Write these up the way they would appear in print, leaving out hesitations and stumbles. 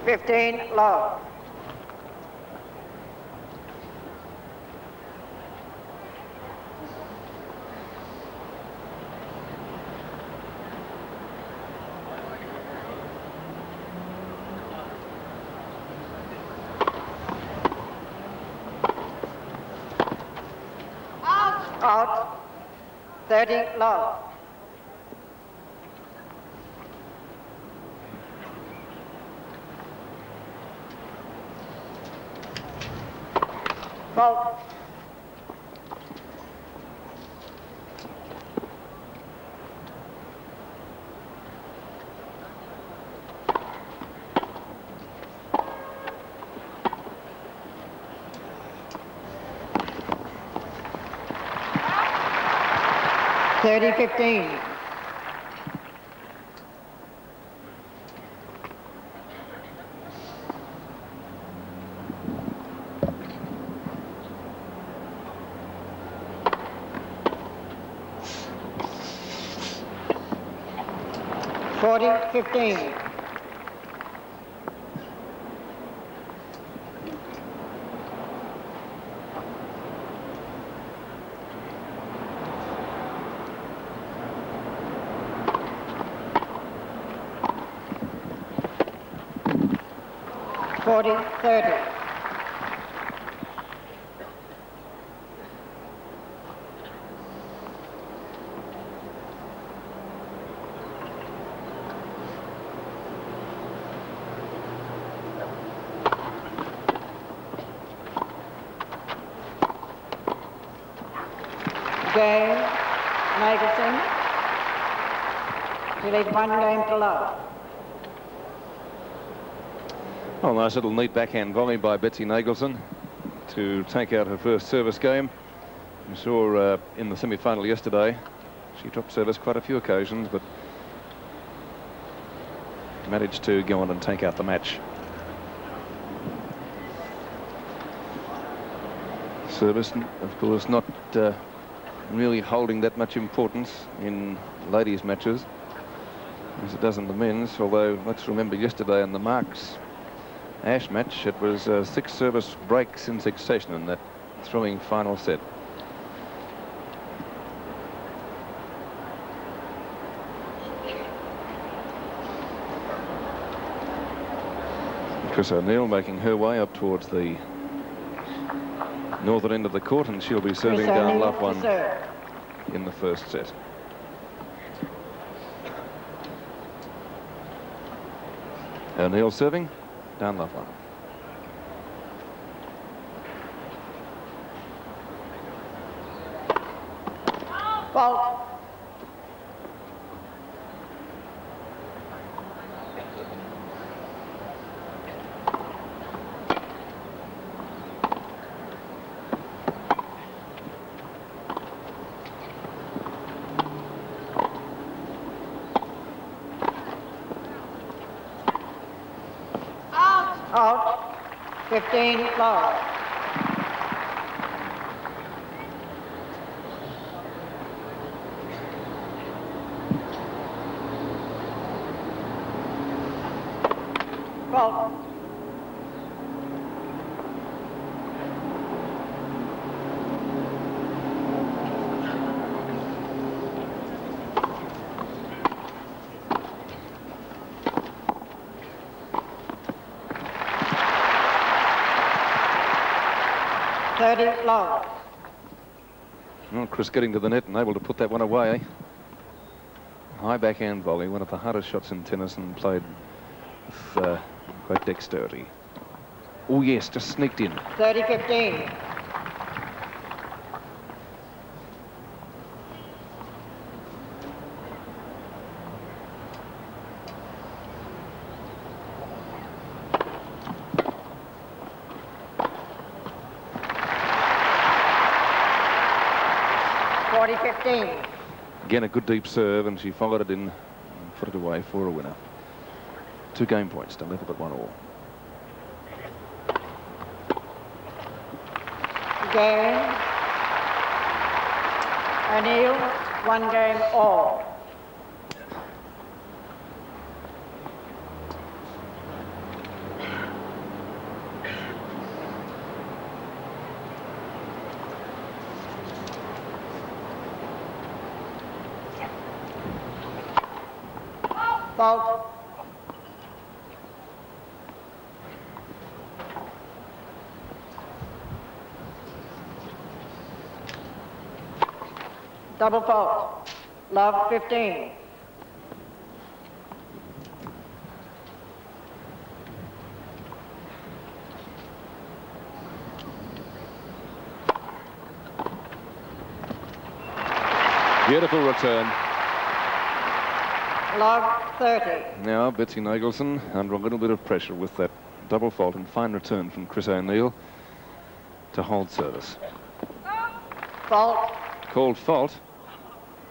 15 love. Out. 30 love. Fault. Thirty 15. Forty 15. Forty 30. Game, Nagelsen. He leads 1 game to love. Oh, nice little neat backhand volley by Betsy Nagelsen to take out her first service game. We saw in the semi-final yesterday, she dropped service quite a few occasions, but managed to go on and take out the match. Service, of course, not really holding that much importance in ladies' matches as it does in the men's, although let's remember yesterday in the Marks Ash match, it was 6 service breaks in succession in that thrilling final set. Chris O'Neill making her way up towards the northern end of the court, and she'll be serving down love one in the first set. O'Neill serving down love one. Fault. Out. 15 love. Fault. Love. Well, Chris getting to the net and able to put that one away. High backhand volley, one of the hardest shots in tennis, and played with great dexterity. Oh yes, just sneaked in. 30-15. Again, a good deep serve, and she followed it in and put it away for a winner. 2 game points to level at 1 all. Game. O'Neill, 1 game all. Fault. Double fault. Love 15. Beautiful return. Love 30. Now Betsy Nagelsen under a little bit of pressure with that double fault and fine return from Chris O'Neill to hold service. Fault. Called fault.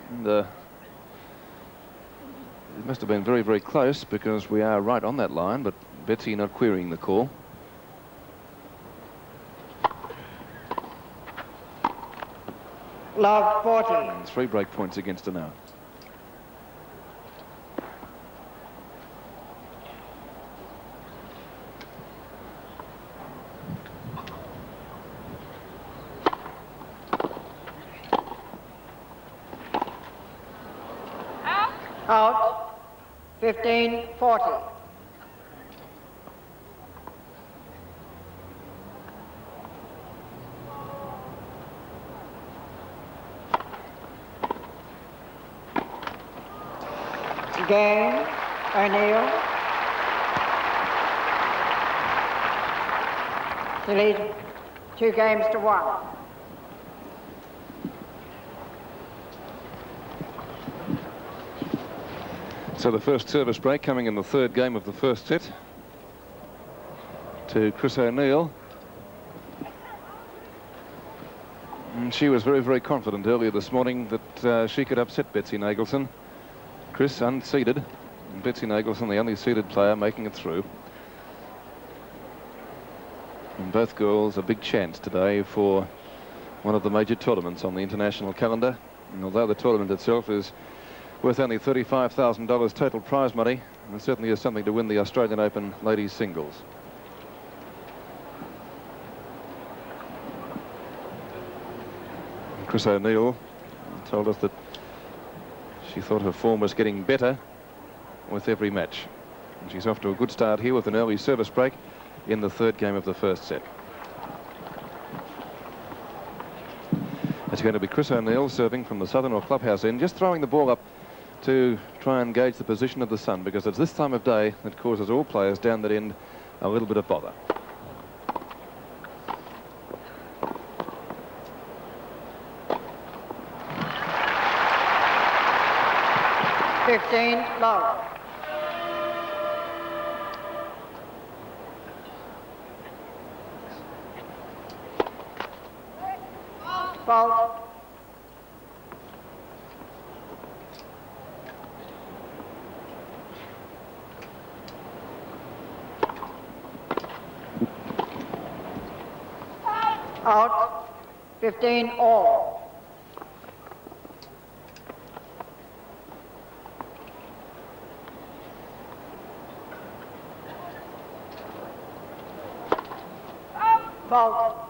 And it must have been very, very close because we are right on that line, but Betsy not querying the call. Love 40. And 3 break points against her now. Out. 15-40. Game. O'Neill. He leads 2 games to 1. So the first service break coming in the 3rd game of the first set to Chris O'Neill. And she was very, very confident earlier this morning that she could upset Betsy Nagelsen. Chris unseeded, and Betsy Nagelsen the only seeded player making it through. And both girls a big chance today for one of the major tournaments on the international calendar. And although the tournament itself is worth only $35,000 total prize money, and certainly is something to win the Australian Open ladies singles. Chris O'Neill told us that she thought her form was getting better with every match. And she's off to a good start here with an early service break in the 3rd game of the first set. It's going to be Chris O'Neill serving from the southern or clubhouse end, just throwing the ball up to try and gauge the position of the sun, because it's this time of day that causes all players down that end a little bit of bother. Love. Fault. Out. 15 all. Fault.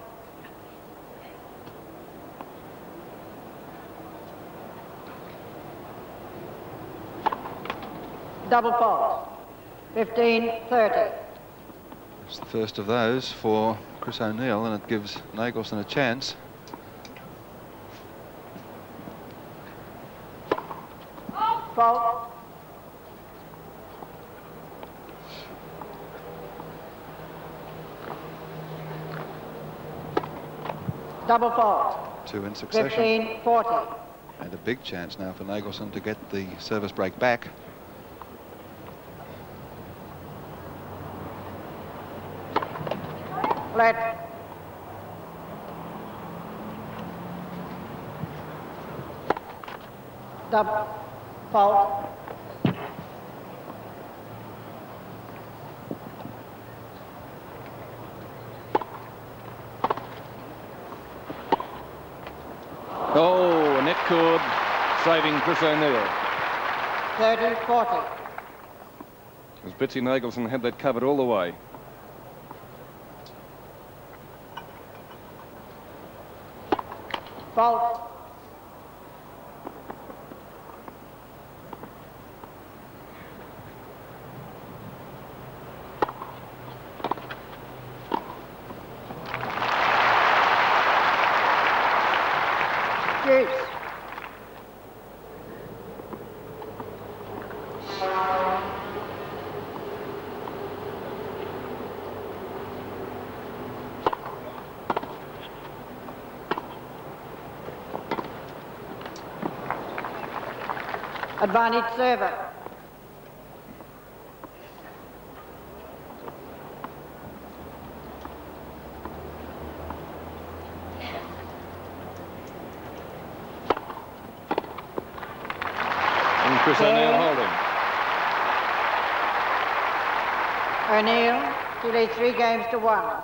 Double fault. 15-30. It's the first of those for Chris O'Neill, and it gives Nagelsen a chance. Fault. Double fault. 2 in succession. 15-40. And a big chance now for Nagelsen to get the service break back. Let. Double fault. Oh, a net cord saving Chris O'Neill. 30-40. As Betsy Nagelsen had that covered all the way. Fault. Deuce. Advantage server. And Chris O'Neill holding. O'Neill, she leads 3 games to 1.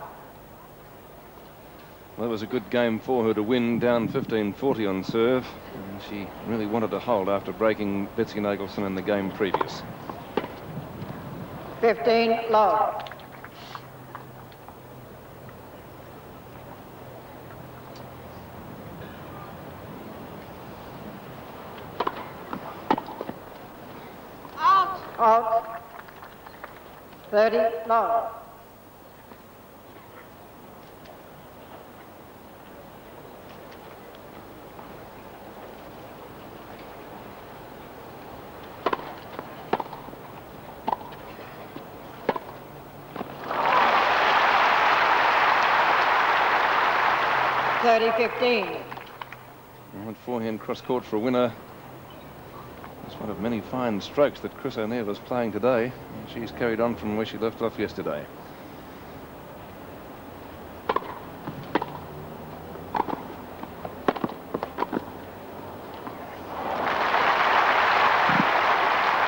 Well, it was a good game for her to win, down 15-40 on serve. And she really wanted to hold after breaking Betsy Nagelsen in the game previous. 15 low. Out. 30 low. $30-15. And forehand cross court for a winner. It's one of many fine strokes that Chris O'Neill is playing today. And she's carried on from where she left off yesterday.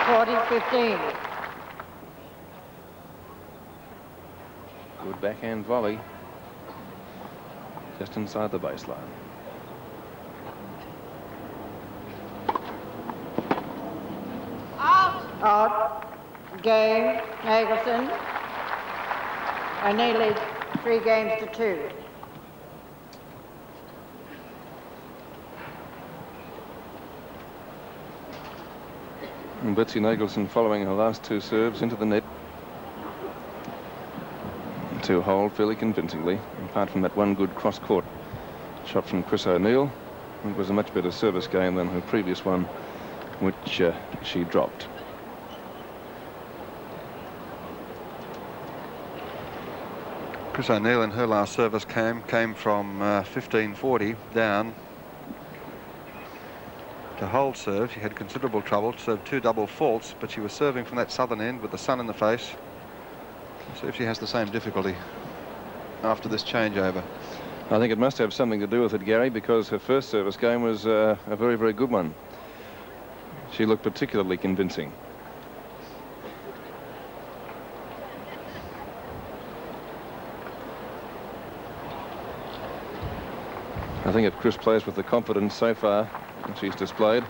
$40-15. Good backhand volley. Just inside the baseline. Out. Game. Nagelsen. O'Neill leads 3 games to 2. And Betsy Nagelsen following her last 2 serves into the net. To hold fairly convincingly, apart from that one good cross-court shot from Chris O'Neill. It was a much better service game than her previous one, which she dropped. Chris O'Neill in her last service came from 15-40 down to hold serve. She had considerable trouble, served 2 double faults, but she was serving from that southern end with the sun in the face. See if she has the same difficulty after this changeover. I think it must have something to do with it, Gary, because her first service game was a very, very good one. She looked particularly convincing. I think if Chris plays with the confidence so far that she's displayed,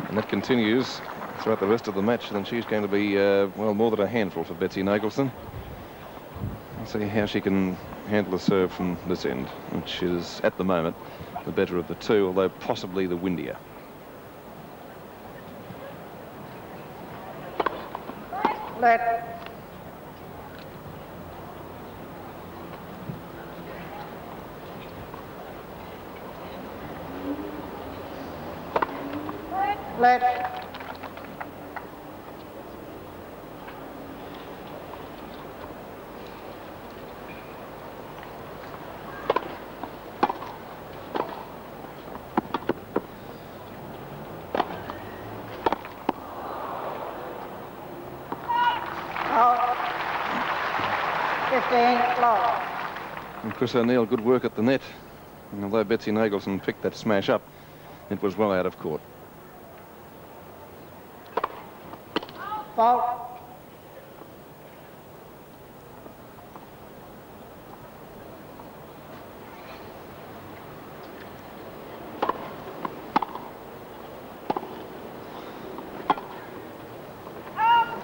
and that continues throughout the rest of the match, then she's going to be, well, more than a handful for Betsy Nagelsen. Let's see how she can handle the serve from this end, which is, at the moment, the better of the 2, although possibly the windier. Let. Let. Out. 15 low. And Chris O'Neill, good work at the net. And although Betsy Nagelsen picked that smash up, it was well out of court. Fault.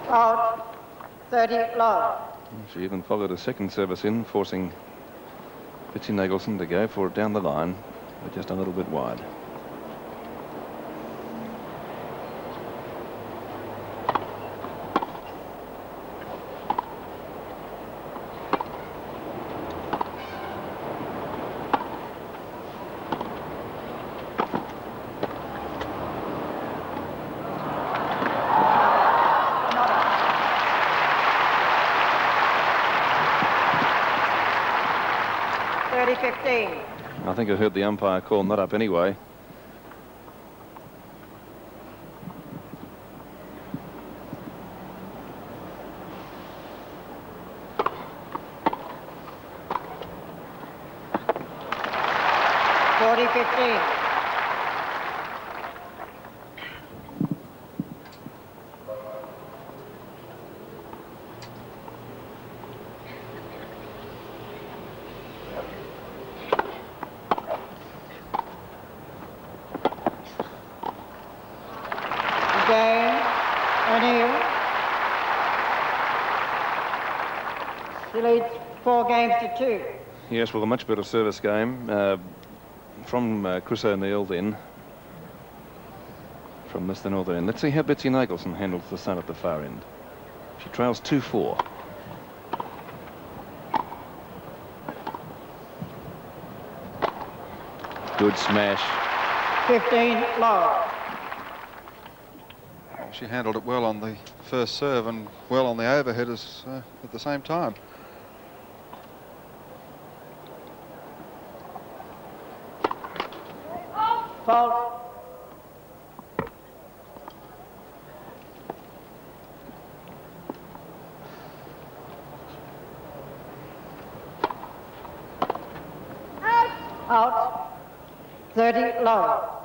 Out. 30 low. She even followed a second service in, forcing Betsy Nagelsen to go for it down the line, but just a little bit wide. 30-15. I think I heard the umpire call not up anyway. Game, O'Neill. She leads 4 games to 2. Yes, well, a much better service game from Chris O'Neill then. From Mr. Northern end. Let's see how Betsy Nagelsen handles the sun at the far end. She trails 2-4. Good smash. 15 low. She handled it well on the first serve and well on the overhead at the same time. Fault. Out. 30 low.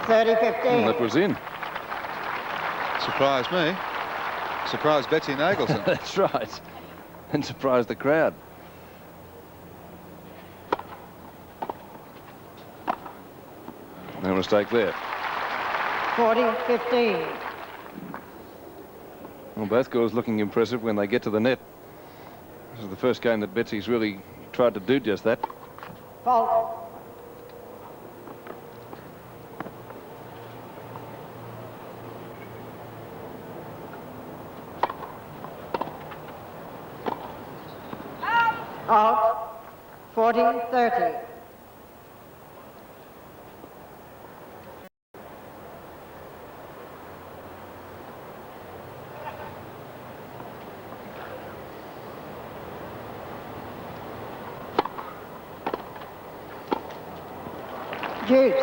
Well, that was in. Surprised me. Surprised Betsy Nagelsen. That's right. And surprised the crowd. No mistake there. 40-15. Well, both girls looking impressive when they get to the net. This is the first game that Betsy's really tried to do just that. Fault. Out. 40-30. Juice.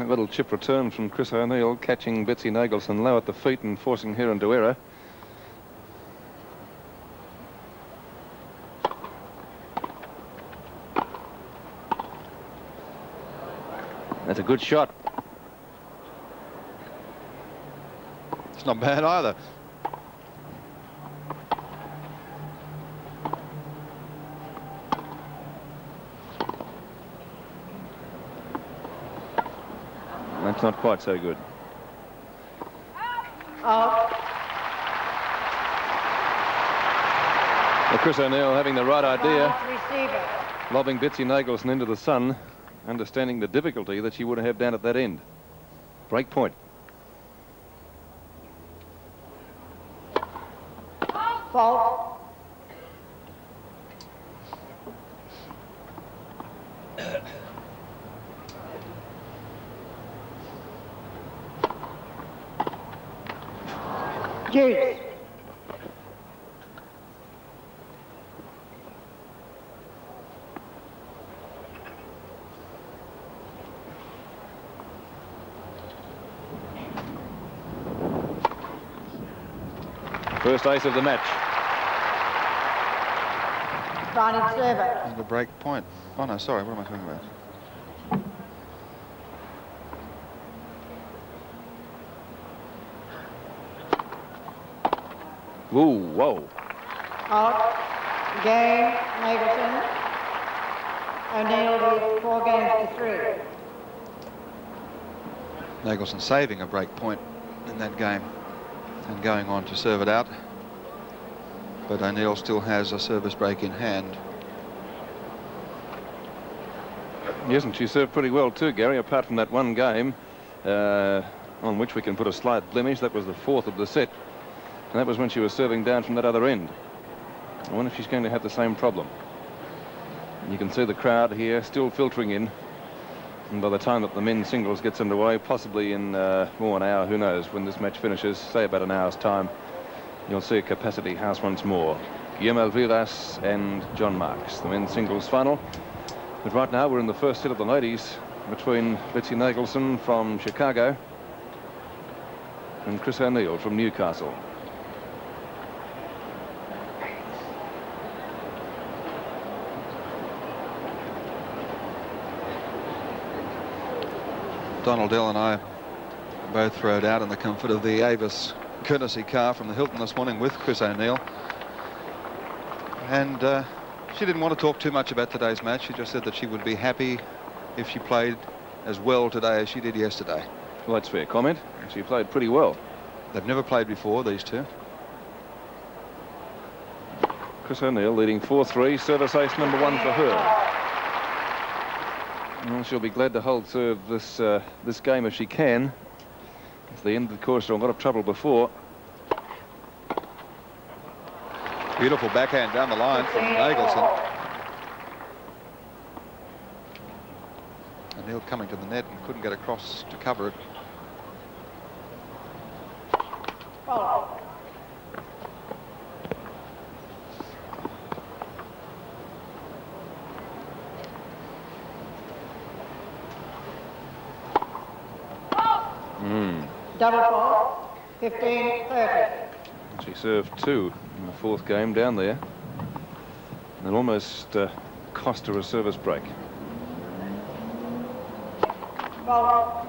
A little chip return from Chris O'Neill, catching Betsy Nagelsen low at the feet and forcing her into error. That's a good shot. It's not bad either. That's not quite so good. Out. Well, Chris O'Neill having the right idea, Receiver. lobbing Betsy Nagelsen into the sun, understanding the difficulty that she would have down at that end. Break point. Fault. Juice. First ace of the match. Final server. And the break point. Oh no, sorry, what am I talking about? Ooh, whoa. Out. Game. Nagelsen. O'Neill leads 4 games to 3. Nagelsen saving a break point in that game and going on to serve it out. But O'Neill still has a service break in hand. Yes, and she served pretty well too, Gary, apart from that one game on which we can put a slight blemish. That was the 4th of the set. And that was when she was serving down from that other end. I wonder if she's going to have the same problem. You can see the crowd here still filtering in. And by the time that the men's singles gets underway, possibly in more an hour, who knows, when this match finishes, say about an hour's time, you'll see a capacity house once more. Guillermo Vilas and John Marks, the men's singles final. But right now we're in the first set of the ladies between Betsy Nagelsen from Chicago and Chris O'Neill from Newcastle. Donald Dell and I both rode out in the comfort of the Avis courtesy car from the Hilton this morning with Chris O'Neill. And she didn't want to talk too much about today's match. She just said that she would be happy if she played as well today as she did yesterday. Well, that's a fair comment. She played pretty well. They've never played before, these two. Chris O'Neill leading 4-3, service ace number 1 for her. Well, she'll be glad to hold serve this game if she can. At the end of the course, a lot of trouble before. Beautiful backhand down the line from Nagelsen. O'Neill coming to the net and couldn't get across to cover it. Double fault, 15-30. She served 2 in the 4th game down there. And it almost cost her a service break. Fault.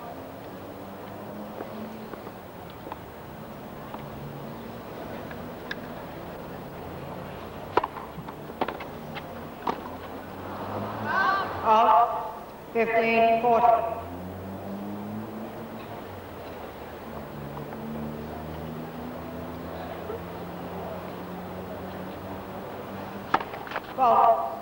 Out, 15-40. Fault.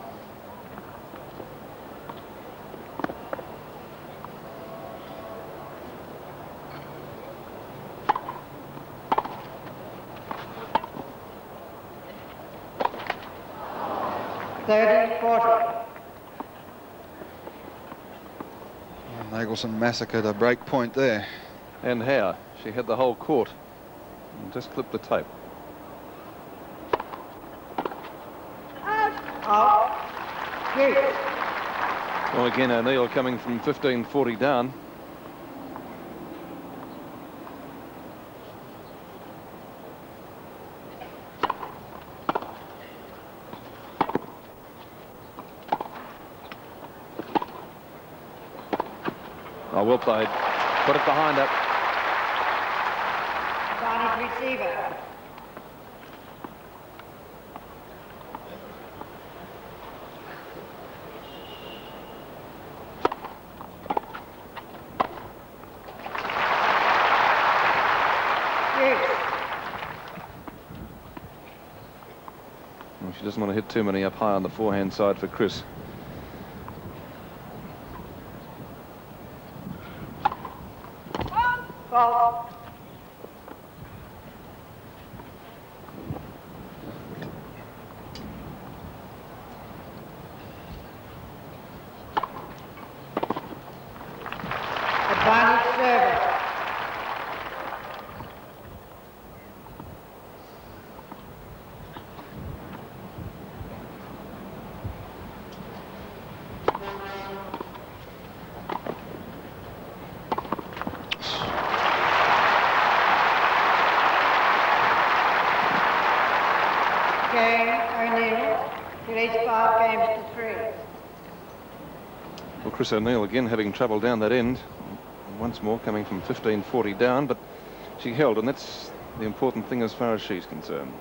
Nagelsen massacred a break point there. And how? She had the whole court. And just clipped the tape. Out. Yes. Well, again, O'Neill coming from 15-40 down. Oh, well played. Put it behind her. Advantage receiver. Well, she doesn't want to hit too many up high on the forehand side for Chris. Fault. Advantage server. Game, O'Neill. Today's 5 games to 3. Well, Chris O'Neill again having trouble down that end. Once more coming from 15-40 down, but she held, and that's the important thing as far as she's concerned.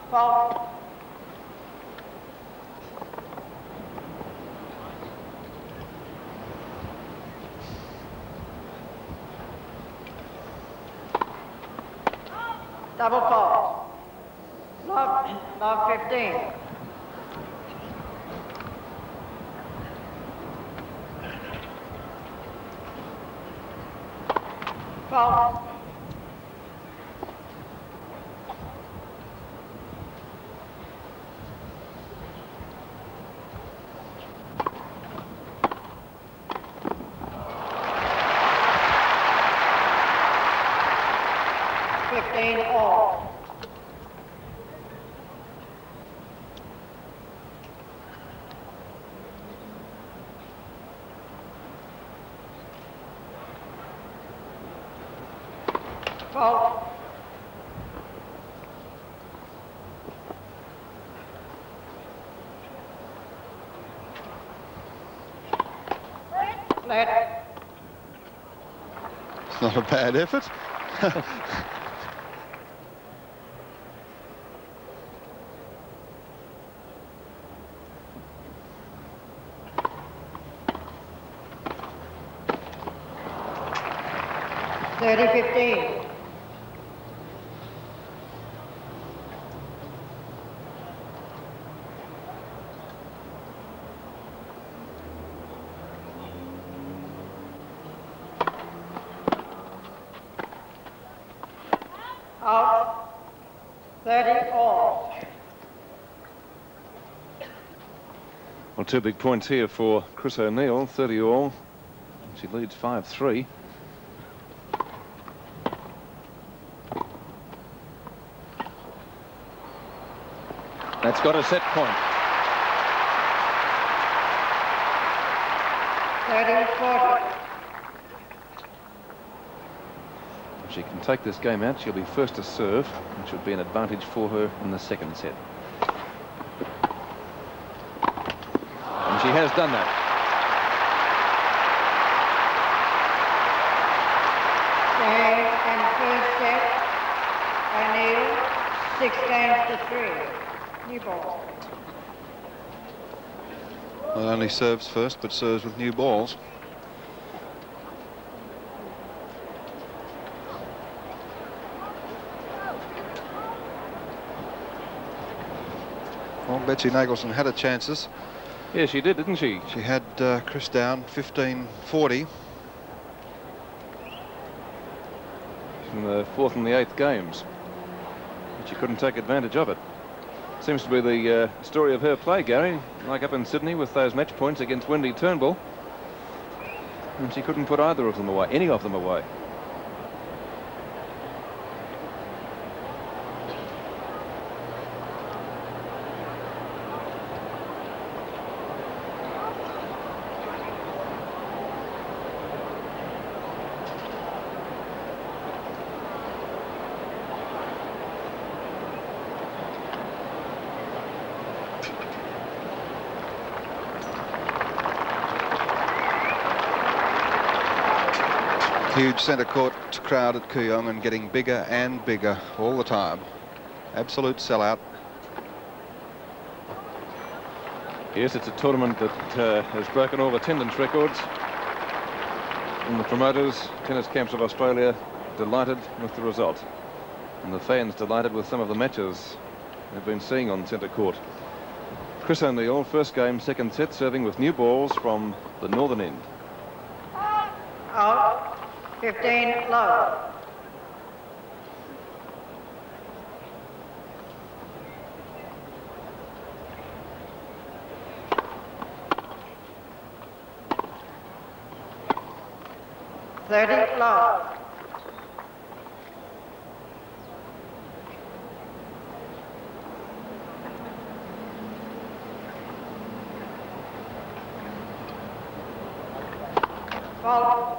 Fault. Double fault. Love 15. Fault. Fault. Let. It's not a bad effort. 30-15. Out. 30 all. Well, 2 big points here for Chris O'Neill, 30 all. She leads 5-3. That's got a set point. 30-40. If she can take this game out, she'll be first to serve, which would be an advantage for her in the second set. And she has done that. Game and first set. O'Neill, 6 games to 3. New ball. Not only serves first, but serves with new balls. Well, Betsy Nagelsen had her chances. Yeah, she did, didn't she? She had Chris down 15-40. In the 4th and the 8th games. But she couldn't take advantage of it. Seems to be the story of her play, Gary. Like up in Sydney with those match points against Wendy Turnbull. And she couldn't put either of them away, any of them away. Huge centre court crowd at Kooyong and getting bigger and bigger all the time. Absolute sellout. Yes, it's a tournament that has broken all attendance records. And the promoters, Tennis Camps of Australia, delighted with the result. And the fans delighted with some of the matches they've been seeing on centre court. Chris O'Neill, first game, second set, serving with new balls from the northern end. Out. 15 low. Thirty low. Fault.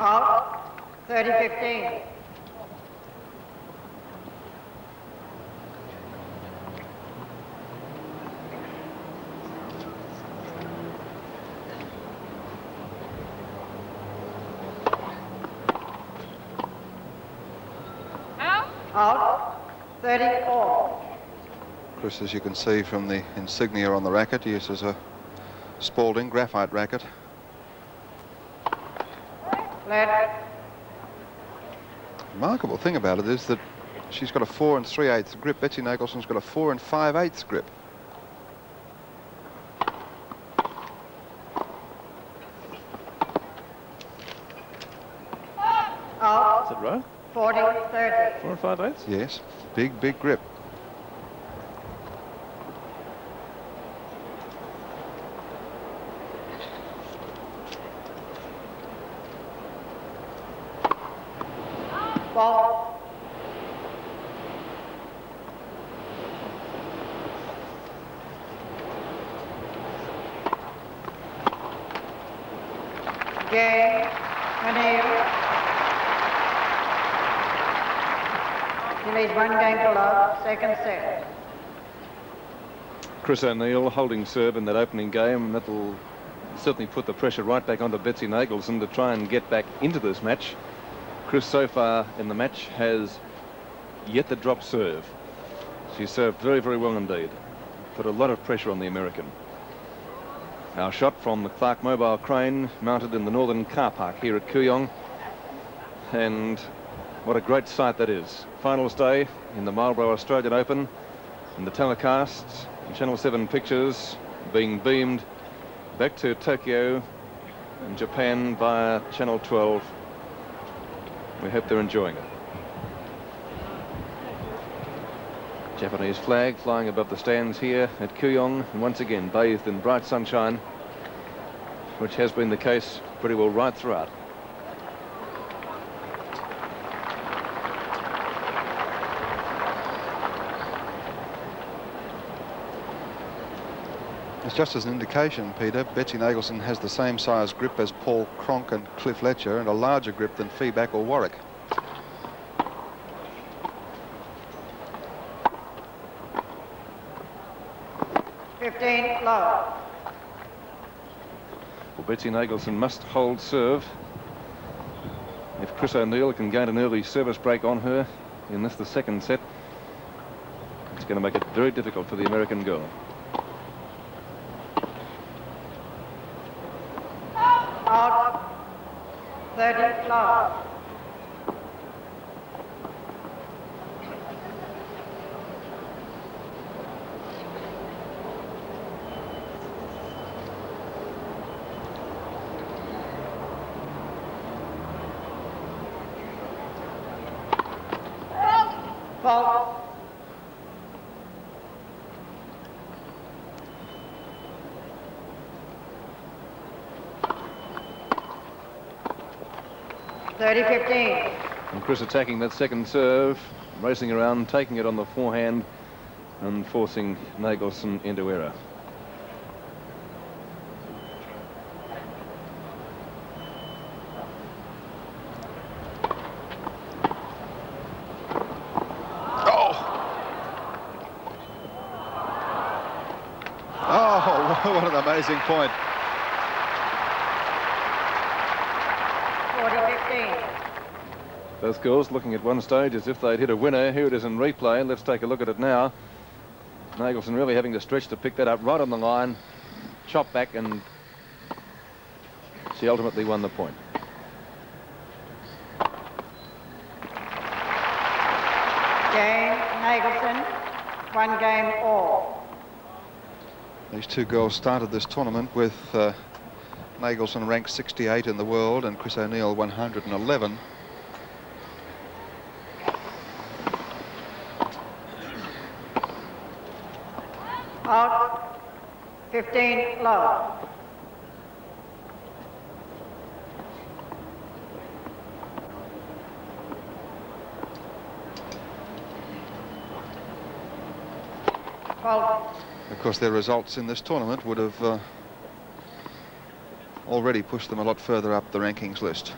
Out. 30-15. Out. 30 all. Chris, as you can see from the insignia on the racket, uses a Spalding graphite racket. Let. Remarkable thing about it is that she's got a 4 3/8 grip. Betsy Nagelsen's got a 4 5/8 grip. Out. Is it right? 40-30. 4 5/8? Yes, big grip. Fault. Game, O'Neill. He leads 1 game to love, second set. Chris O'Neill holding serve in that opening game, and that'll certainly put the pressure right back onto Betsy Nagelsen to try and get back into this match. Chris so far in the match has yet to drop serve. She served very, very well indeed. Put a lot of pressure on the American. Our shot from the Clark mobile crane mounted in the northern car park here at Kooyong. And what a great sight that is. Finals day in the Marlborough Australian Open, and the telecasts in Channel 7 pictures being beamed back to Tokyo and Japan via Channel 12. We hope they're enjoying it. Japanese flag flying above the stands here at Kooyong, and once again bathed in bright sunshine, which has been the case pretty well right throughout. It's just as an indication, Peter, Betsy Nagelsen has the same size grip as Paul Cronk and Cliff Letcher, and a larger grip than Feeback or Warwick. Love. Well, Betsy Nagelsen must hold serve. If Chris O'Neill can gain an early service break on her in this, the second set, it's going to make it very difficult for the American girl. Out. 30 love. Fault. And Chris attacking that second serve, racing around, taking it on the forehand and forcing Nagelsen into error. Oh, what an amazing point. 40-15. Both girls looking at one stage as if they'd hit a winner. Here it is in replay. Let's take a look at it now. Nagelsen really having to stretch to pick that up right on the line, chop back, and she ultimately won the point. Game, Nagelsen, 1 game all. These two girls started this tournament with Nagelsen ranked 68 in the world and Chris O'Neill 111. Out. 15 love. Fault. Of course, their results in this tournament would have already pushed them a lot further up the rankings list.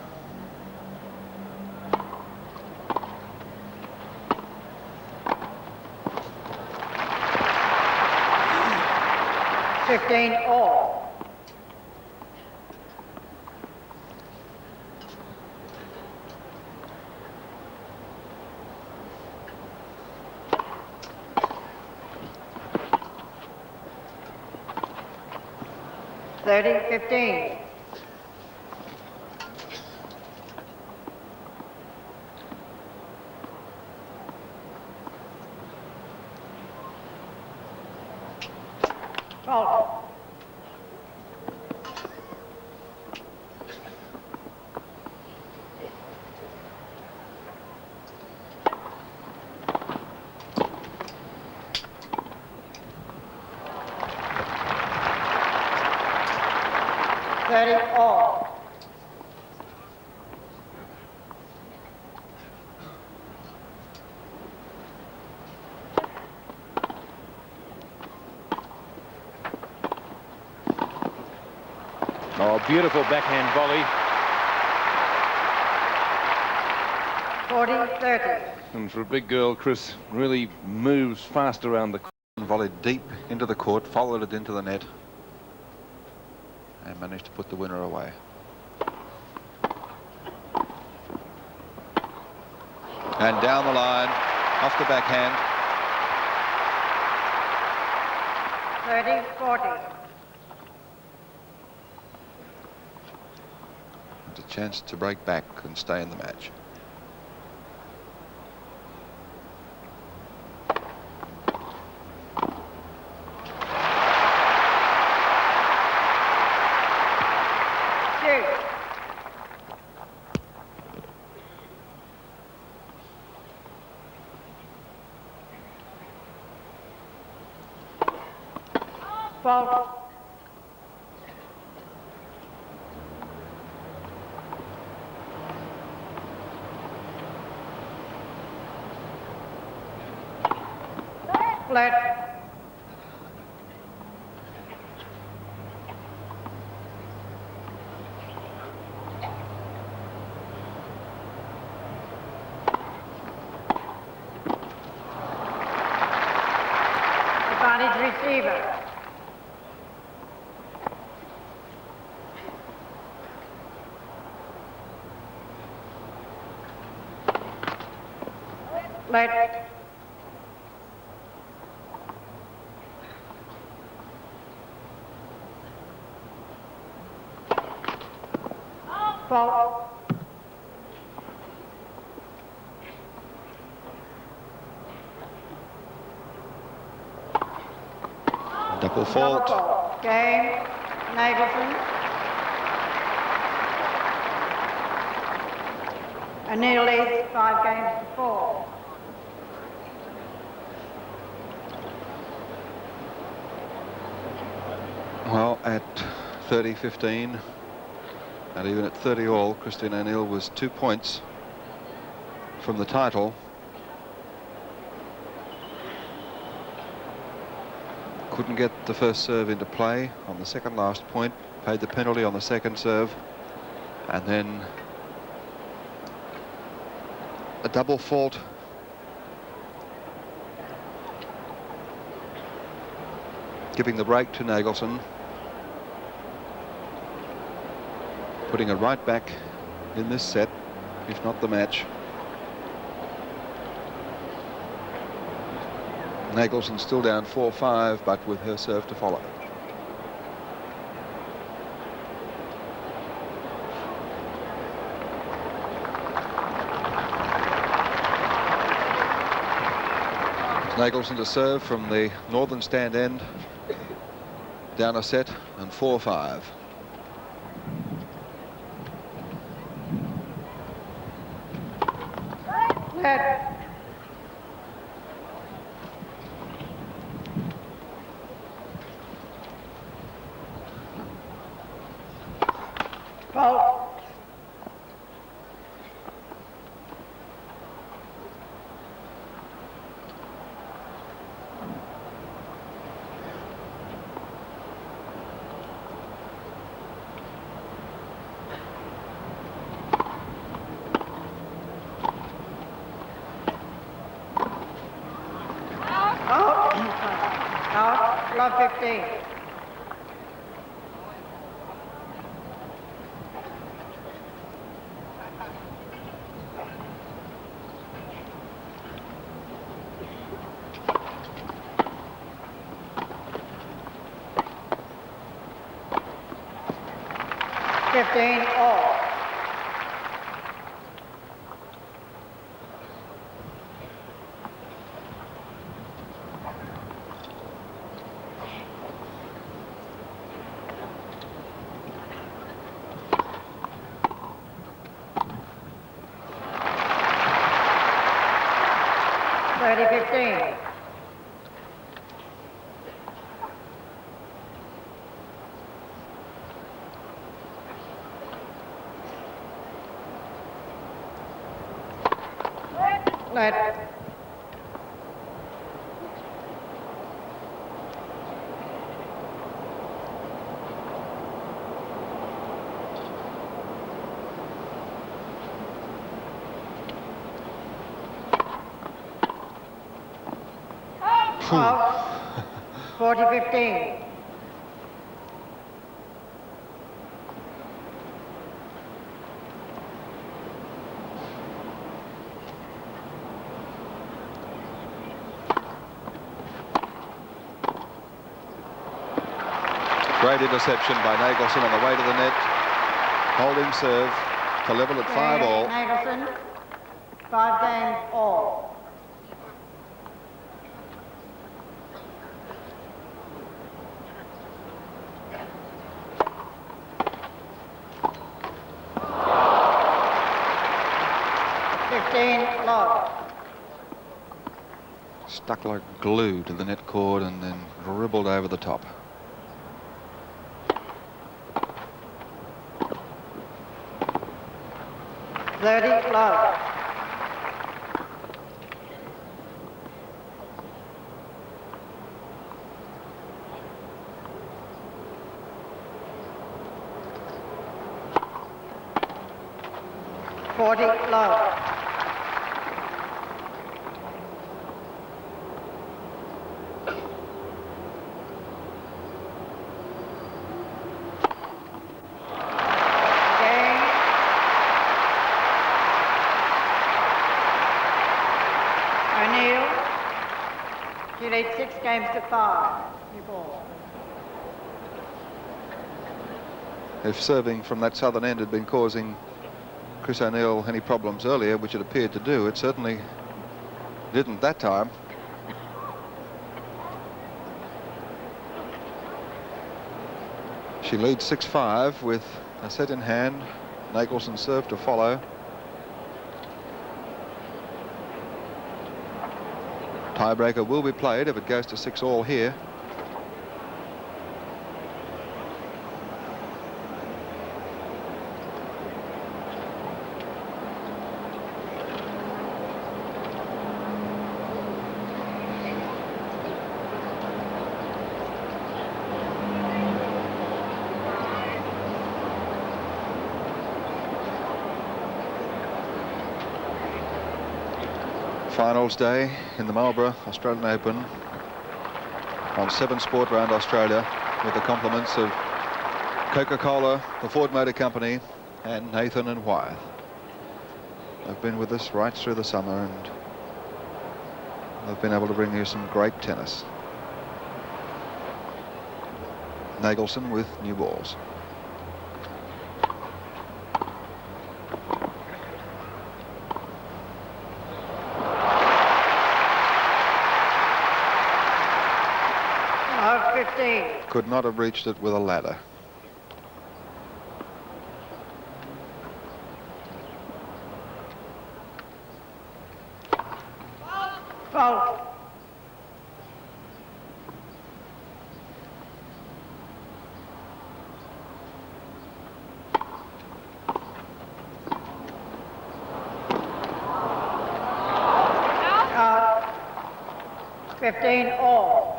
All. $30-15. Fault. All. Oh, beautiful backhand volley. 40-30. And for a big girl, Chris really moves fast around the court. Volleyed deep into the court, followed it into the net, and managed to put the winner away. And down the line, off the backhand. 30-40. It's a chance to break back and stay in the match. Fault. Flat. Advantage receiver. Flat. Fault. Double fault. Game. Nagelsen. A near lead, 5-4. Well, at 30-15, and even at 30 all, Christine O'Neill was 2 points from the title. Couldn't get the first serve into play on the second last point, paid the penalty on the second serve, and then a double fault. Giving the break to Nagelsen. Putting her right back in this set, if not the match. Nagelsen still down 4-5, but with her serve to follow. Nagelsen to serve from the northern stand end, down a set and 4-5. Flat. Fault. Out. Love 15. All. Ready, 15. Let. Out. 40-15. Great interception by Nagelsen on the way to the net. Holding serve to level at 5-all. Nagelsen, 5 games all. Stuck like glue to the net cord and then dribbled over the top. Love. Love. She leads 6 games to 5. New ball. If serving from that southern end had been causing Chris O'Neill any problems earlier, which it appeared to do, it certainly didn't that time. She leads 6-5 with a set in hand. Nagelsen serve to follow. Tiebreaker will be played if it goes to 6-all here. Finals day in the Marlborough Australian Open on 7 Sport round Australia, with the compliments of Coca-Cola, the Ford Motor Company and Nathan and Wyeth. They've been with us right through the summer and they've been able to bring you some great tennis. Nagelsen with new balls. Could not have reached it with a ladder. Fault. Out. 15-all.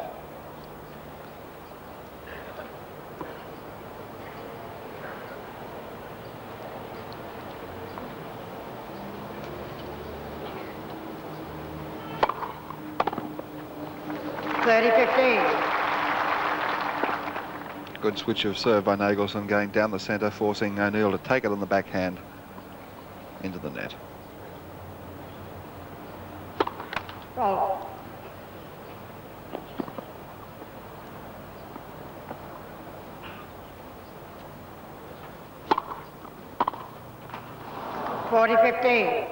Good switch of serve by Nagelsen, going down the centre, forcing O'Neill to take it on the backhand into the net. Fault. (40-15).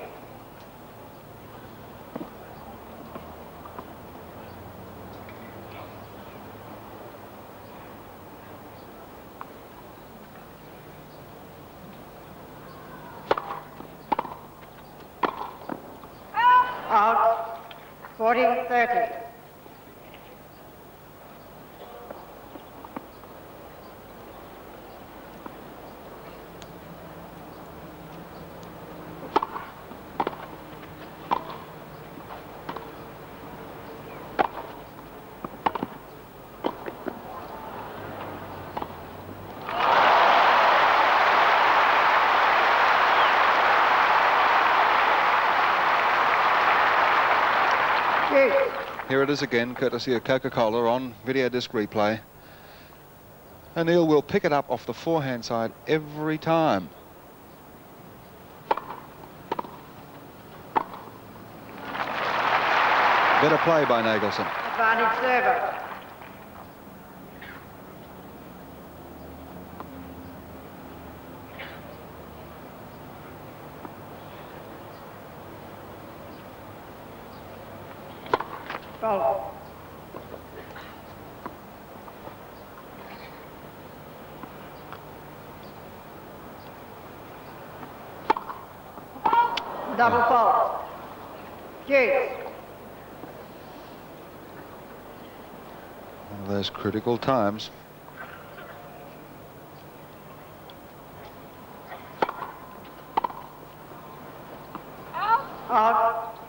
Out. 40-30. Here it is again, courtesy of Coca-Cola on video disc replay. O'Neill will pick it up off the forehand side every time. Better play by Nagelsen. Advantage server. Fault. Double fault. Deuce. One of those critical times. Out.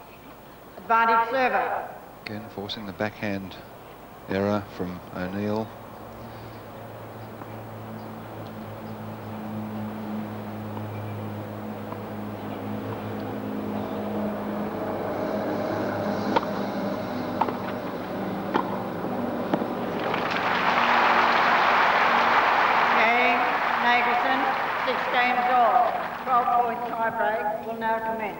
Advantage server. Again, forcing the backhand error from O'Neill. Nagelsen, 6 games all. 12-point tiebreak will now commence.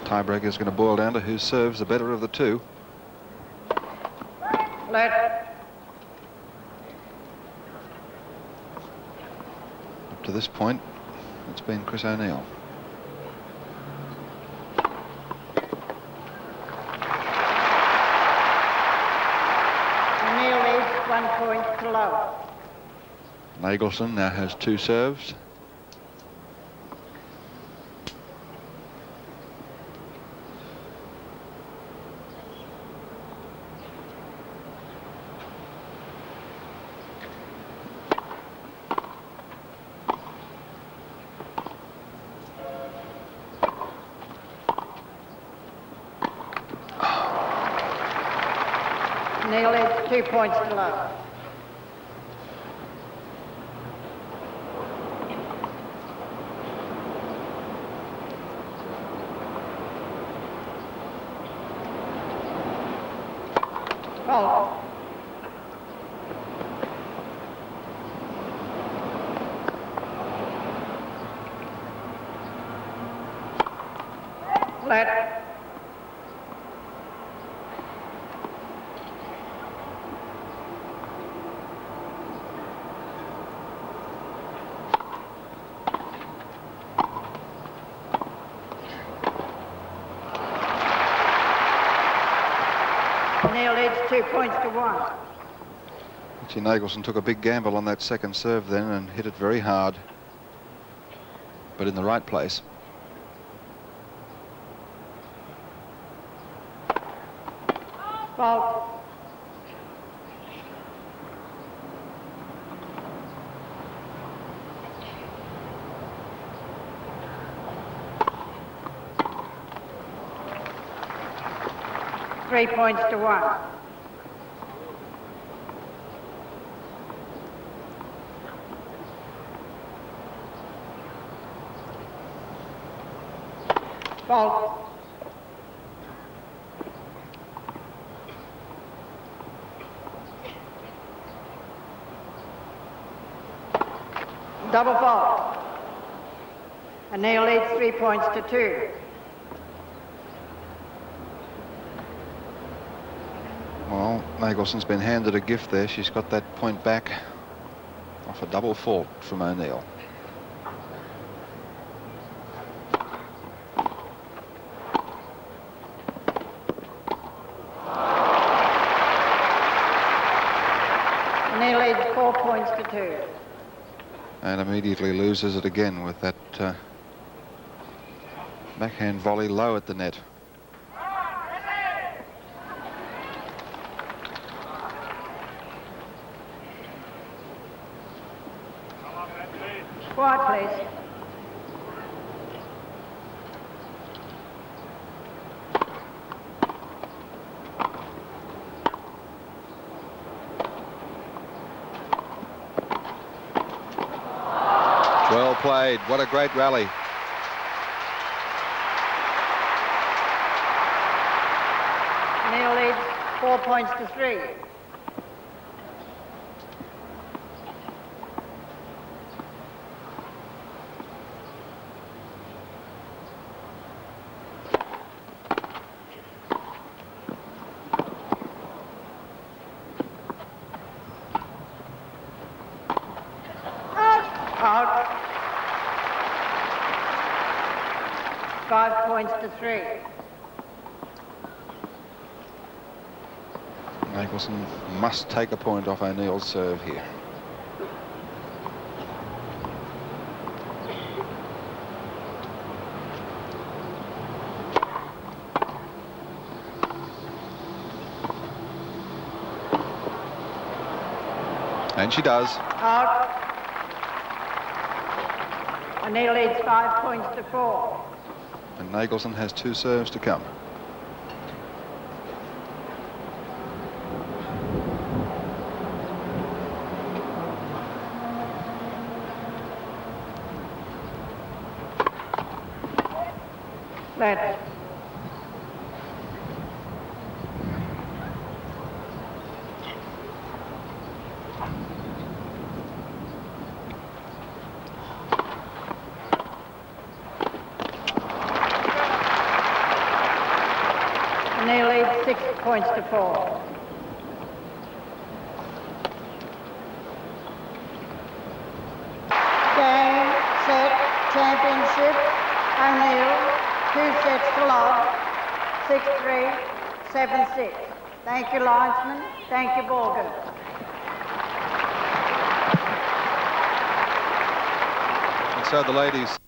Tiebreaker is going to boil down to who serves the better of the two. Let. Up to this point, it's been Chris O'Neill. O'Neill leads 1 point to love. Nagelsen now has 2 serves. O'Neill leads 2 points to love. Fault. Let. O'Neill leads 2 points to 1. Actually, Nagelsen took a big gamble on that second serve then and hit it very hard, but in the right place. Fault. Three points to 1. Fault. Double fault. O'Neill leads 3 points to 2. Well, Nagelsen's been handed a gift there. She's got that point back off a double fault from O'Neill. O'Neill leads 4 points to 2. And immediately loses it again with that backhand volley low at the net. Quiet, please. Well played. played. What a great rally. Neil leads 4 points to 3. Out. 5 points to 3. Nagelsen must take a point off O'Neill's serve here. And she does. Out. O'Neill leads 5 points to 4. And Nagelsen has 2 serves to come. Let. O'Neill leads 6 points to 4. Game, set, championship, O'Neill, 2 sets to love, 6-3, 7-6. Thank you, linesman. Thank you, ball girl. And so the ladies